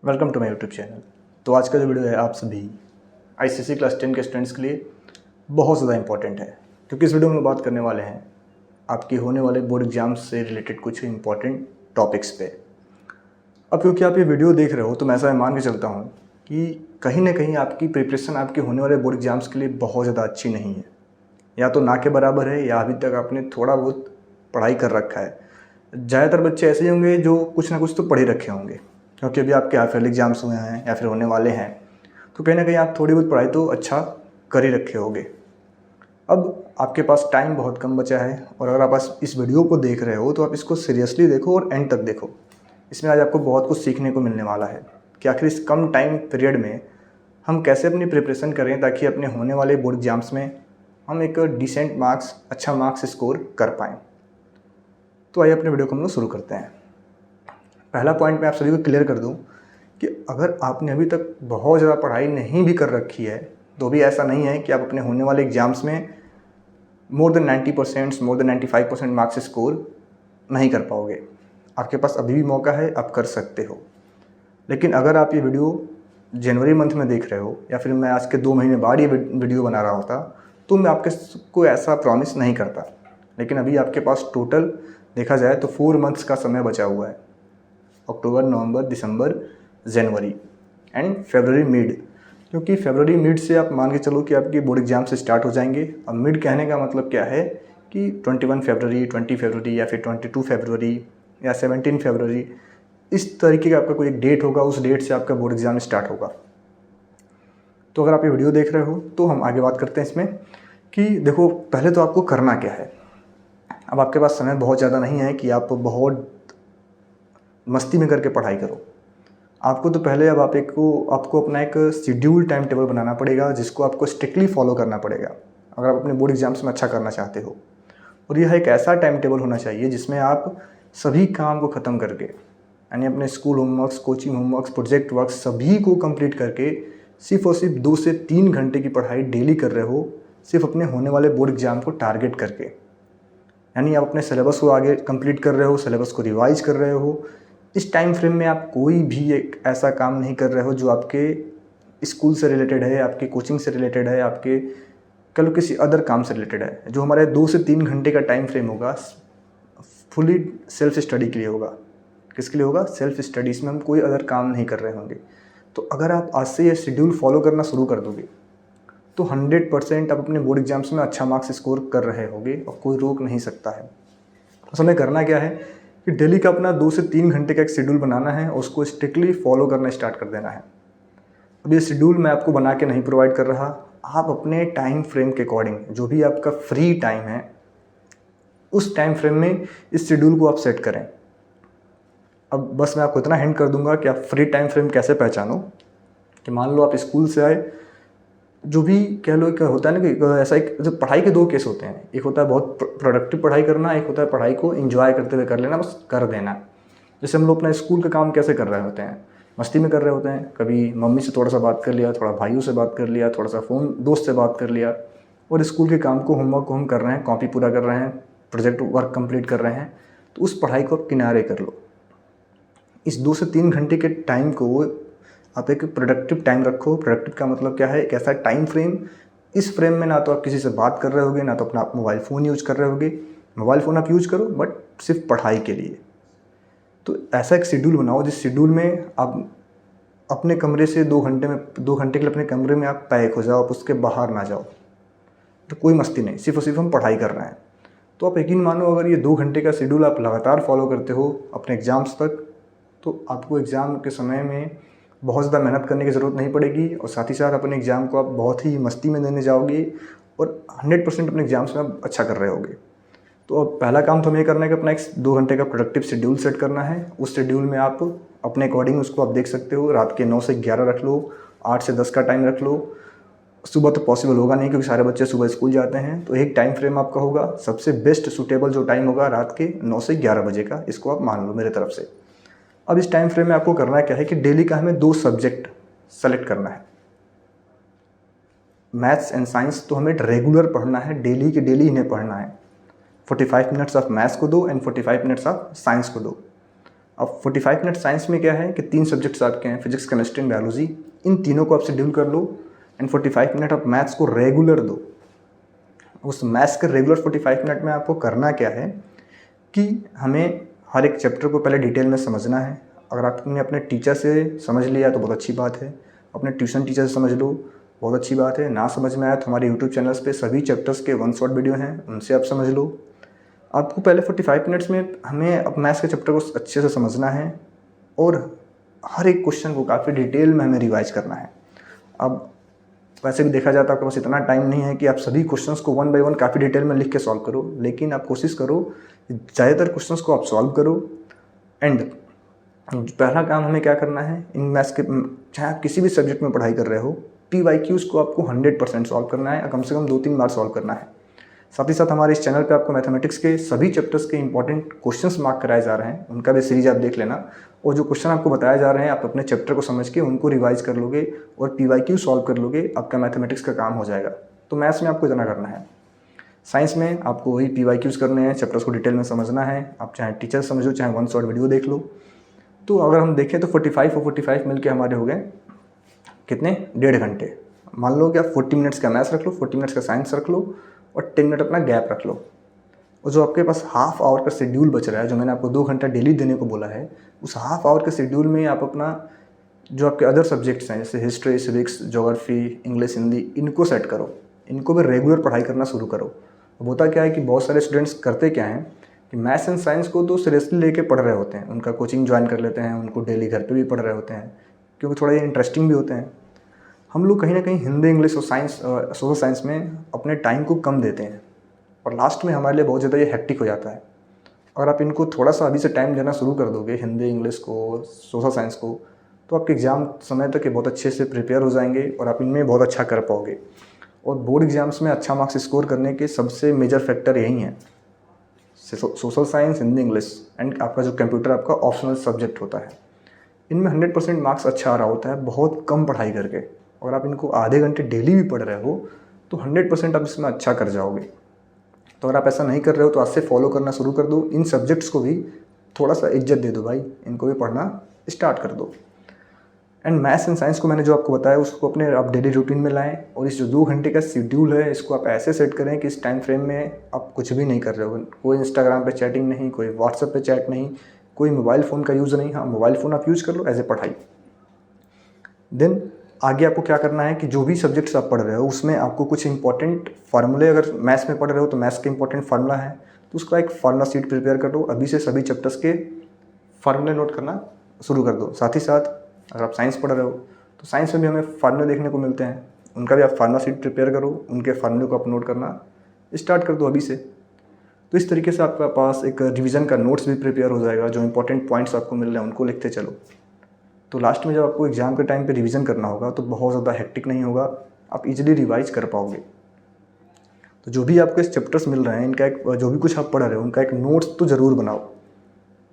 Welcome to my YouTube channel. तो आज का जो वीडियो है आप सभी आईसीएसई क्लास 10 के स्टूडेंट्स के लिए बहुत ज़्यादा इंपॉर्टेंट है, क्योंकि इस वीडियो में बात करने वाले हैं आपके होने वाले बोर्ड एग्जाम्स से रिलेटेड कुछ इंपॉर्टेंट टॉपिक्स पे। अब क्योंकि आप ये वीडियो देख रहे हो तो मैं ऐसा मान के चलता हूँ कि कहीं ना कहीं आपकी प्रिपरेशन आपके होने वाले बोर्ड एग्जाम्स के लिए बहुत ज़्यादा अच्छी नहीं है, या तो ना के बराबर है या अभी तक आपने थोड़ा बहुत पढ़ाई कर रखा है। ज़्यादातर बच्चे ऐसे होंगे जो कुछ ना कुछ तो पढ़ ही रखे होंगे, क्योंकि अभी आपके हाफ ईयरली एग्जाम्स हुए हैं या फिर होने वाले हैं, तो कहीं ना कहीं आप थोड़ी बहुत पढ़ाई तो अच्छा कर ही रखे होंगे। अब आपके पास टाइम बहुत कम बचा है, और अगर आप इस वीडियो को देख रहे हो तो आप इसको सीरियसली देखो और एंड तक देखो। इसमें आज आपको बहुत कुछ सीखने को मिलने वाला है कि आखिर इस कम टाइम पीरियड में हम कैसे अपनी प्रिपरेशन करें ताकि अपने होने वाले बोर्ड एग्जाम्स में हम एक डिसेंट मार्क्स, अच्छा मार्क्स स्कोर कर पाएँ। तो आइए अपने वीडियो को हम लोग शुरू करते हैं। पहला पॉइंट मैं आप सभी को क्लियर कर दूं कि अगर आपने अभी तक बहुत ज़्यादा पढ़ाई नहीं भी कर रखी है तो भी ऐसा नहीं है कि आप अपने होने वाले एग्जाम्स में more than 90%, more than 95% marks score नहीं कर पाओगे। आपके पास अभी भी मौका है, आप कर सकते हो। लेकिन अगर आप ये वीडियो जनवरी मंथ में देख रहे हो या फिर मैं आज के 2 महीने बाद ये वीडियो बना रहा होता तो मैं आपके को ऐसा प्रॉमिस नहीं करता। लेकिन अभी आपके पास टोटल देखा जाए तो 4 मंथ्स का समय बचा हुआ है, अक्टूबर, नवंबर, दिसंबर, जनवरी एंड फरवरी मिड। क्योंकि फरवरी मिड से आप मान के चलो कि आपकी बोर्ड एग्जाम से स्टार्ट हो जाएंगे। अब मिड कहने का मतलब क्या है कि 21 फरवरी, 20 फरवरी या फिर 22 फरवरी या 17 फरवरी, इस तरीके का आपका कोई एक डेट होगा, उस डेट से आपका बोर्ड एग्जाम स्टार्ट होगा। तो अगर आप ये वीडियो देख रहे हो तो हम आगे बात करते हैं इसमें कि देखो पहले तो आपको करना क्या है। अब आपके पास समय बहुत ज़्यादा नहीं है कि आप बहुत मस्ती में करके पढ़ाई करो। आपको तो पहले अब आपको अपना एक शेड्यूल टाइम टेबल बनाना पड़ेगा, जिसको आपको स्ट्रिक्टली फॉलो करना पड़ेगा अगर आप अपने बोर्ड एग्जाम्स में अच्छा करना चाहते हो। और यह एक ऐसा टाइम टेबल होना चाहिए जिसमें आप सभी काम को ख़त्म करके, यानी अपने school homeworks, coaching homeworks, project work सभी को कंप्लीट करके सिर्फ और सिर्फ 2 से 3 घंटे की पढ़ाई डेली कर रहे हो, सिर्फ अपने होने वाले बोर्ड एग्जाम को टारगेट करके। यानी आप अपने सिलेबस को आगे कंप्लीट कर रहे हो, सिलेबस को रिवाइज कर रहे हो। इस टाइम फ्रेम में आप कोई भी एक ऐसा काम नहीं कर रहे हो जो आपके स्कूल से रिलेटेड है, आपके कोचिंग से रिलेटेड है, आपके कल किसी अदर काम से रिलेटेड है। जो हमारे 2 से 3 घंटे का टाइम फ्रेम होगा फुली सेल्फ स्टडी के लिए होगा। किसके लिए होगा? Self study. इसमें हम कोई अदर काम नहीं कर रहे होंगे। तो अगर आप आज से ये शेड्यूल फॉलो करना शुरू कर दोगे तो 100% आप अपने बोर्ड एग्जाम्स में अच्छा मार्क्स स्कोर कर रहे होगे और कोई रोक नहीं सकता है। तो हमें करना क्या है कि डेली का अपना 2 से 3 घंटे का एक शेड्यूल बनाना है और उसको स्ट्रिक्टली फॉलो करना स्टार्ट कर देना है। अब ये शेड्यूल मैं आपको बना के नहीं प्रोवाइड कर रहा, आप अपने टाइम फ्रेम के अकॉर्डिंग जो भी आपका फ्री टाइम है उस टाइम फ्रेम में इस शेड्यूल को आप सेट करें। अब बस मैं आपको इतना हिंट कर दूंगा कि आप फ्री टाइम फ्रेम कैसे पहचानो कि मान लो आप स्कूल से आए, जो भी कह लो, क्या होता है ना कि ऐसा एक जो पढ़ाई के 2 केस होते हैं। एक होता है बहुत प्रोडक्टिव पढ़ाई करना, एक होता है पढ़ाई को एंजॉय करते हुए कर लेना, बस कर देना। जैसे हम लोग अपना स्कूल का काम कैसे कर रहे होते हैं, मस्ती में कर रहे होते हैं। कभी मम्मी से थोड़ा सा बात कर लिया, थोड़ा भाइयों से बात कर लिया, थोड़ा सा फ़ोन दोस्त से बात कर लिया, और स्कूल के काम को, होमवर्क को हम कर रहे हैं, कॉपी पूरा कर रहे हैं, प्रोजेक्ट वर्क कंप्लीट कर रहे हैं। तो उस पढ़ाई को आप किनारे कर लो। इस 2 से 3 घंटे के टाइम को आप एक प्रोडक्टिव टाइम रखो। प्रोडक्टिव का मतलब क्या है? एक ऐसा टाइम फ्रेम, इस फ्रेम में ना तो आप किसी से बात कर रहे होगे, ना तो अपना आप मोबाइल फ़ोन यूज़ कर रहे होगे। मोबाइल फ़ोन आप यूज़ करो बट सिर्फ पढ़ाई के लिए। तो ऐसा एक शेड्यूल बनाओ जिस शेड्यूल में आप अपने कमरे से 2 घंटे के लिए अपने कमरे में आप पैक हो जाओ, आप उसके बाहर ना जाओ। तो कोई मस्ती नहीं, सिर्फ और सिर्फ हम पढ़ाई कर रहे हैं। तो आप यकीन मानो, अगर ये 2 घंटे का शेड्यूल आप लगातार फॉलो करते हो अपने एग्ज़ाम्स तक, तो आपको एग्ज़ाम के समय में बहुत ज़्यादा मेहनत करने की ज़रूरत नहीं पड़ेगी, और साथ ही साथ अपने एग्ज़ाम को आप बहुत ही मस्ती में देने जाओगे और 100% अपने एग्ज़ाम्स में आप अच्छा कर रहे होगे। तो अब पहला काम तो हमें करना है कि अपना एक 2 घंटे का प्रोडक्टिव शेड्यूल सेट करना है। उस शेड्यूल में आप अपने अकॉर्डिंग उसको आप देख सकते हो। रात के 9 से 11 रख लो, 8 से 10 का टाइम रख लो। सुबह तो पॉसिबल होगा नहीं क्योंकि सारे बच्चे सुबह स्कूल जाते हैं। तो एक टाइम फ्रेम आपका होगा, सबसे बेस्ट सूटेबल जो टाइम होगा रात के 9 से 11 बजे का, इसको आप मान लो मेरे तरफ से। अब इस टाइम फ्रेम में आपको करना क्या है कि डेली का हमें 2 सब्जेक्ट सेलेक्ट करना है। मैथ्स एंड साइंस तो हमें रेगुलर पढ़ना है, डेली के डेली इन्हें पढ़ना है। 45 मिनट्स ऑफ मैथ्स को दो एंड 45 मिनट्स ऑफ साइंस को दो। अब 45 मिनट साइंस में क्या है कि 3 सब्जेक्ट्स आपके हैं, फिजिक्स, केमिस्ट्री एंड बायोलॉजी। इन तीनों को आप शेड्यूल कर लो एंड 45 मिनट आप मैथ्स को रेगुलर दो। उस मैथ्स के रेगुलर 45 मिनट में आपको करना क्या है कि हमें हर एक चैप्टर को पहले डिटेल में समझना है। अगर आपने अपने टीचर से समझ लिया तो बहुत अच्छी बात है, अपने ट्यूशन टीचर से समझ लो, बहुत अच्छी बात है। ना समझ में आया तो हमारे यूट्यूब चैनल्स पे सभी चैप्टर्स के 1 शॉर्ट वीडियो हैं, उनसे आप समझ लो। आपको पहले 45 मिनट्स में हमें अब मैथ्स के चैप्टर को अच्छे से समझना है और हर एक क्वेश्चन को काफ़ी डिटेल में हमें रिवाइज करना है। अब वैसे भी देखा जाता है आपके पास इतना टाइम नहीं है कि आप सभी क्वेश्चंस को 1 बाय 1 काफ़ी डिटेल में लिख के सॉल्व करो, लेकिन आप कोशिश करो ज़्यादातर क्वेश्चंस को आप सॉल्व करो। एंड पहला काम हमें क्या करना है, इन मैथ्स के चाहे आप किसी भी सब्जेक्ट में पढ़ाई कर रहे हो, PYQs को आपको 100% सॉल्व करना है, कम से कम 2-3 बार सॉल्व करना है। साथ ही साथ हमारे इस चैनल पे आपको मैथमेटिक्स के सभी चैप्टर्स के इंपॉर्टेंट क्वेश्चंस मार्क कराए जा रहे हैं, उनका भी सीरीज आप देख लेना। और जो क्वेश्चन आपको बताए जा रहे हैं आप अपने चैप्टर को समझ के उनको रिवाइज कर लोगे और PYQ सॉल्व कर लोगे, आपका मैथमेटिक्स का काम हो जाएगा। तो मैथ्स में आपको इतना करना है। साइंस में आपको वही PYQs करने हैं, चैप्टर्स को डिटेल में समझना है। आप चाहे टीचर समझो चाहे 1 शॉर्ट वीडियो देख लो। तो अगर हम देखें तो 45 और 45 मिलके हमारे हो गए कितने, 1.5 घंटे। मान लो कि आप 40 मिनट्स का मैथ्स रख लो, 40 मिनट्स का साइंस रख लो और 10 मिनट अपना गैप रख लो। और जो आपके पास हाफ आवर का शेड्यूल बच रहा है, जो मैंने आपको 2 घंटा डेली देने को बोला है, उस हाफ आवर के शेड्यूल में आप अपना जो आपके अदर सब्जेक्ट्स हैं जैसे history, civics, geography, English, Hindi, इनको सेट करो। इनको भी रेगुलर पढ़ाई करना शुरू करो। अब होता क्या है कि बहुत सारे स्टूडेंट्स करते क्या हैं कि मैथ्स एंड साइंस को तो सीरियसली लेके पढ़ रहे होते हैं, उनका कोचिंग ज्वाइन कर लेते हैं, उनको डेली घर पे भी पढ़ रहे होते हैं क्योंकि थोड़ा ये इंटरेस्टिंग भी होते हैं। हम लोग कहीं ना कहीं हिंदी, इंग्लिश और साइंस, सोशल साइंस में अपने टाइम को कम देते हैं और लास्ट में हमारे लिए बहुत ज़्यादा ये हेक्टिक हो जाता है। अगर आप इनको थोड़ा सा अभी से टाइम देना शुरू कर दोगे, हिंदी, इंग्लिश को, सोशल साइंस को, तो आपके एग्ज़ाम समय तक ये बहुत अच्छे से प्रिपेयर हो जाएंगे और आप इनमें बहुत अच्छा कर पाओगे। और बोर्ड एग्जाम्स में अच्छा मार्क्स स्कोर करने के सबसे मेजर फैक्टर यही हैं, social science, Hindi, English and आपका जो कंप्यूटर आपका ऑप्शनल सब्जेक्ट होता है। इनमें 100% मार्क्स अच्छा आ रहा होता है बहुत कम पढ़ाई करके। अगर आप इनको आधे घंटे डेली भी पढ़ रहे हो तो 100% आप इसमें अच्छा कर जाओगे। तो अगर आप ऐसा नहीं कर रहे हो तो आज से फॉलो करना शुरू कर दो। इन सब्जेक्ट्स को भी थोड़ा सा इज्जत दे दो भाई, इनको भी पढ़ना स्टार्ट कर दो। एंड मैथ्स एंड साइंस को मैंने जो आपको बताया उसको अपने आप डेली रूटीन में लाएं। और इस जो 2 घंटे का शेड्यूल है इसको आप ऐसे सेट करें कि इस टाइम फ्रेम में आप कुछ भी नहीं कर रहे हो। कोई इंस्टाग्राम पे चैटिंग नहीं, कोई व्हाट्सएप पे चैट नहीं, कोई मोबाइल फ़ोन का यूज़ नहीं। हाँ, मोबाइल फ़ोन आप यूज़ कर लो एज ए पढ़ाई। देन आगे आपको क्या करना है कि जो भी सब्जेक्ट्स आप पढ़ रहे हो उसमें आपको कुछ इंपॉर्टेंट फार्मूले, अगर मैथ्स में पढ़ रहे हो तो मैथ्स के इंपॉर्टेंट फार्मूला है तो उसका एक फार्मूला सीट प्रिपेयर कर दो। अभी से सभी चैप्टर्स के फार्मूले नोट करना शुरू कर दो। साथ ही साथ अगर आप साइंस पढ़ रहे हो तो साइंस में भी हमें फार्मूले देखने को मिलते हैं, उनका भी आप फार्मूला सीट प्रिपेयर करो, उनके फार्मूले को आप नोट करना स्टार्ट कर दो अभी से। तो इस तरीके से आपका पास एक रिवीजन का नोट्स भी प्रिपेयर हो जाएगा। जो इंपॉर्टेंट पॉइंट्स आपको मिल रहे हैं उनको लिखते चलो। तो लास्ट में जब आपको एग्ज़ाम के टाइम पे रिवीजन करना होगा तो बहुत ज़्यादा हेक्टिक नहीं होगा, आप इजीली रिवाइज कर पाओगे। तो जो भी आपको इस चैप्टर्स मिल रहे हैं इनका एक, जो भी कुछ आप पढ़ रहे हो उनका एक नोट्स तो ज़रूर बनाओ।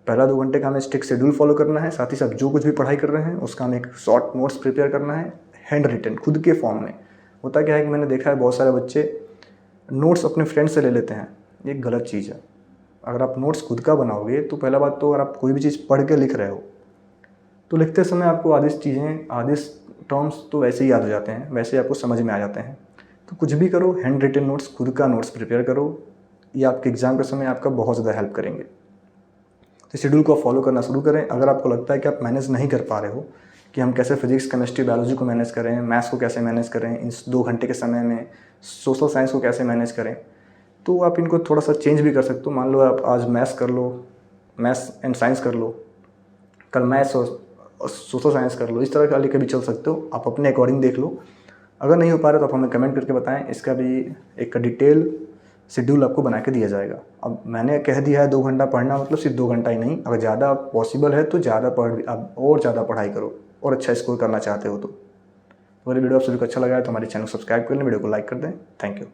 पहला 2 घंटे का हमें स्ट्रिक्ट शेड्यूल फॉलो करना है। साथ ही साथ जो कुछ भी पढ़ाई कर रहे हैं उसका हमें एक शॉर्ट नोट्स प्रिपेयर करना है, हैंड रिटन, खुद के फॉर्म में। होता क्या है कि मैंने देखा है बहुत सारे बच्चे नोट्स अपने फ्रेंड से ले लेते हैं, ये गलत चीज़ है। अगर आप नोट्स खुद का बनाओगे तो पहला बात तो अगर आप कोई भी चीज़ पढ़ के लिख रहे हो तो लिखते समय आपको आधी चीज़ें, आधे टर्म्स तो वैसे ही याद हो जाते हैं, वैसे आपको समझ में आ जाते हैं। तो कुछ भी करो, हैंड रिटन नोट्स, खुद का नोट्स प्रिपेयर करो, ये आपके एग्ज़ाम के समय आपका बहुत ज़्यादा हेल्प करेंगे। तो शेड्यूल को फॉलो करना शुरू करें। अगर आपको लगता है कि आप मैनेज नहीं कर पा रहे हो कि हम कैसे फिजिक्स, केमिस्ट्री, बायोलॉजी को मैनेज करें, मैथ्स को कैसे मैनेज करें इस 2 घंटे के समय में, सोशल साइंस को कैसे मैनेज करें, तो आप इनको थोड़ा सा चेंज भी कर सकते हो। मान लो आप आज मैथ्स कर लो, मैथ्स एंड साइंस कर लो, कल मैथ्स और सोशल साइंस कर लो, इस तरह का लेकर भी चल सकते हो। आप अपने अकॉर्डिंग देख लो। अगर नहीं हो पा रहा तो आप हमें कमेंट करके बताएं, इसका भी एक डिटेल शेड्यूल आपको बना के दिया जाएगा। अब मैंने कह दिया है 2 घंटा पढ़ना, मतलब सिर्फ 2 घंटा ही नहीं, अगर ज़्यादा पॉसिबल है तो ज़्यादा आप और ज़्यादा पढ़ाई करो और अच्छा स्कोर करना चाहते हो तो। मेरी वीडियो आप सभी को अच्छा लगा है तो हमारे चैनल को सब्सक्राइब कर लें, वीडियो को लाइक कर दें। Thank you.